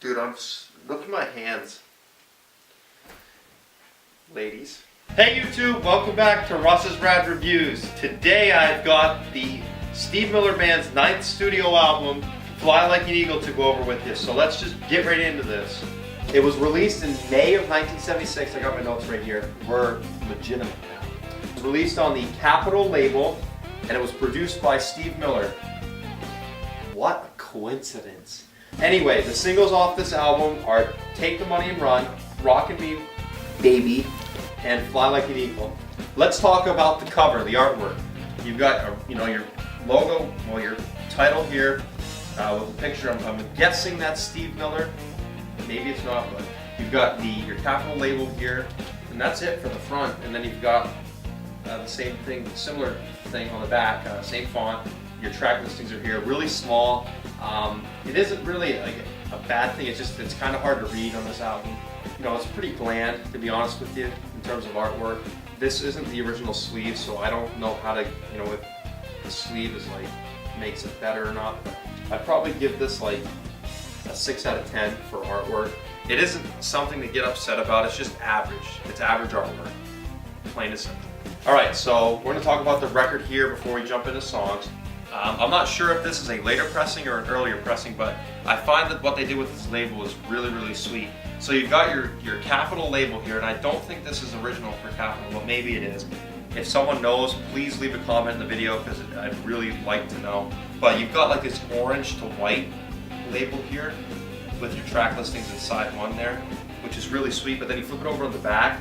Dude, look at my hands. Ladies. Hey YouTube, welcome back to Russ's Rad Reviews. Today I've got the Steve Miller Band's 9th studio album, Fly Like an Eagle, to go over with you. So let's just get right into this. It was released in May of 1976. I got my notes right here. We're legitimate now. It was released on the Capitol label, and it was produced by Steve Miller. What a coincidence. Anyway, the singles off this album are Take the Money and Run, Rockin' Me, Baby, and Fly Like an Eagle. Let's talk about the cover, the artwork. You've got your logo, well, your title here with a picture. I'm guessing that's Steve Miller. Maybe it's not, but you've got your Capitol label here, and that's it for the front. And then you've got the same thing, similar thing on the back, same font. Your track listings are here, really small. It isn't really like a bad thing. It's kind of hard to read on this album. It's pretty bland, to be honest with you, in terms of artwork. This isn't the original sleeve, so I don't know how to, if the sleeve is makes it better or not. But I'd probably give this like a 6 out of 10 for artwork. It isn't something to get upset about. It's just average. It's average artwork, plain and simple. All right, so we're gonna talk about the record here before we jump into songs. I'm not sure if this is a later pressing or an earlier pressing, but I find that what they did with this label is really, really sweet. So you've got your Capitol label here, and I don't think this is original for Capitol, but maybe it is. If someone knows, please leave a comment in the video, because I'd really like to know. But you've got like this orange to white label here with your track listings inside one there, which is really sweet. But then you flip it over on the back,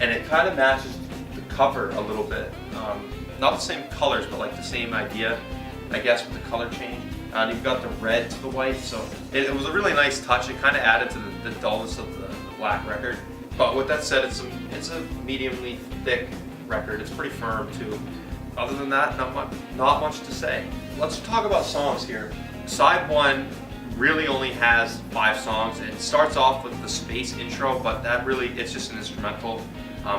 and it kind of matches the cover a little bit. Not the same colors, but like the same idea, I guess, with the color change. And you've got the red to the white, so it was a really nice touch. It kind of added to the dullness of the black record. But with that said, it's a mediumly thick record. It's pretty firm too. Other than that, not much to say. Let's talk about songs here. Side 1 really only has 5 songs. It starts off with the Space intro, but it's just an instrumental,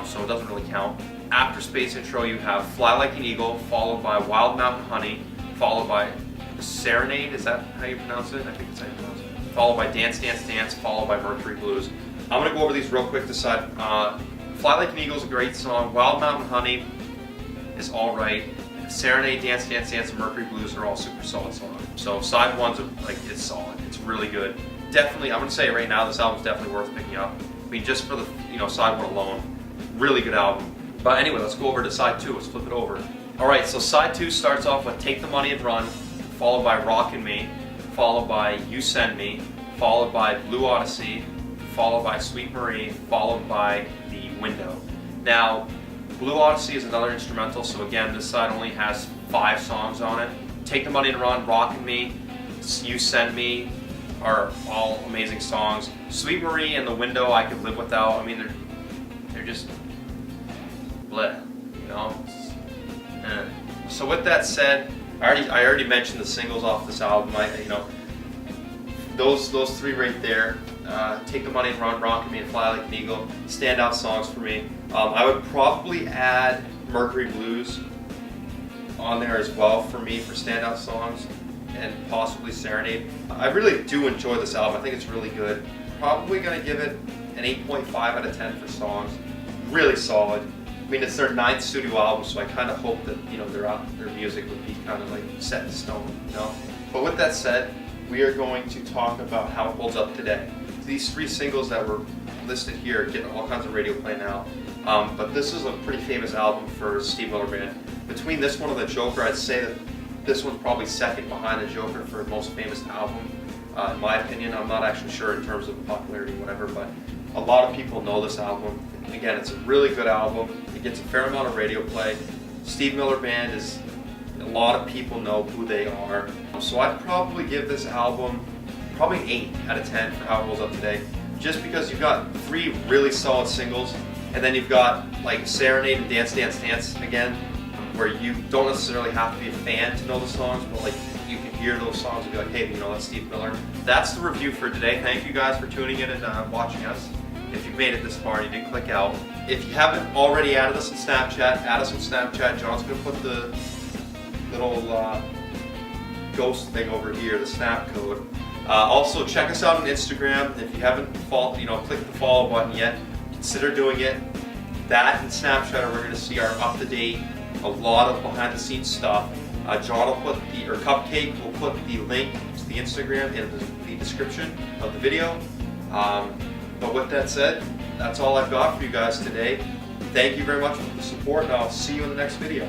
so it doesn't really count. After Space intro, you have Fly Like an Eagle, followed by Wild Mountain Honey, followed by Serenade, is that how you pronounce it? I think that's how you pronounce it. Followed by Dance, Dance, Dance, followed by Mercury Blues. I'm going to go over these real quick to side. Fly Like an Eagle is a great song. Wild Mountain Honey is alright. Serenade, Dance, Dance, Dance, and Mercury Blues are all super solid songs. So side 1's it's solid. It's really good. Definitely, I'm going to say it right now, this album's definitely worth picking up. I mean, just for the side 1 alone, really good album. But anyway, let's go over to side 2. Let's flip it over. Alright, so side 2 starts off with Take the Money and Run, followed by Rockin' Me, followed by You Send Me, followed by Blue Odyssey, followed by Sweet Marie, followed by The Window. Now, Blue Odyssey is another instrumental, so again, this side only has 5 songs on it. Take the Money and Run, Rockin' Me, You Send Me are all amazing songs. Sweet Marie and The Window I could live without. I mean, they're just bleh, So with that said, I already mentioned the singles off this album. Those 3 right there, Take the Money and Run, Rockin' Me, and Fly Like an Eagle, standout songs for me. I would probably add Mercury Blues on there as well for me for standout songs, and possibly Serenade. I really do enjoy this album. I think it's really good. Probably gonna give it an 8.5 out of 10 for songs. Really solid. I mean, it's their 9th studio album, so I kind of hope that their music would be kind of like set in stone, But with that said, we are going to talk about how it holds up today. These 3 singles that were listed here get all kinds of radio play now, but this is a pretty famous album for Steve Miller Band. Between this one and The Joker, I'd say that this one's probably second behind The Joker for the most famous album, in my opinion. I'm not actually sure in terms of popularity, whatever, but a lot of people know this album. Again, it's a really good album. It gets a fair amount of radio play. Steve Miller Band is, a lot of people know who they are. So I'd probably give this album probably 8 out of 10 for how it holds up today. Just because you've got 3 really solid singles, and then you've got like Serenade and Dance, Dance, Dance again, where you don't necessarily have to be a fan to know the songs, but like you can hear those songs and be like, hey, that's Steve Miller. That's the review for today. Thank you guys for tuning in and watching us. If you've made it this far and you didn't click out. If you haven't already added us on Snapchat, add us on Snapchat. John's going to put the little ghost thing over here, the snap code. Also, check us out on Instagram. If you haven't clicked the follow button yet, consider doing it. That and Snapchat, we're going to see our up-to-date, a lot of behind-the-scenes stuff. John will put or Cupcake will put the link to the Instagram in the description of the video. But with that said, that's all I've got for you guys today. Thank you very much for the support, and I'll see you in the next video.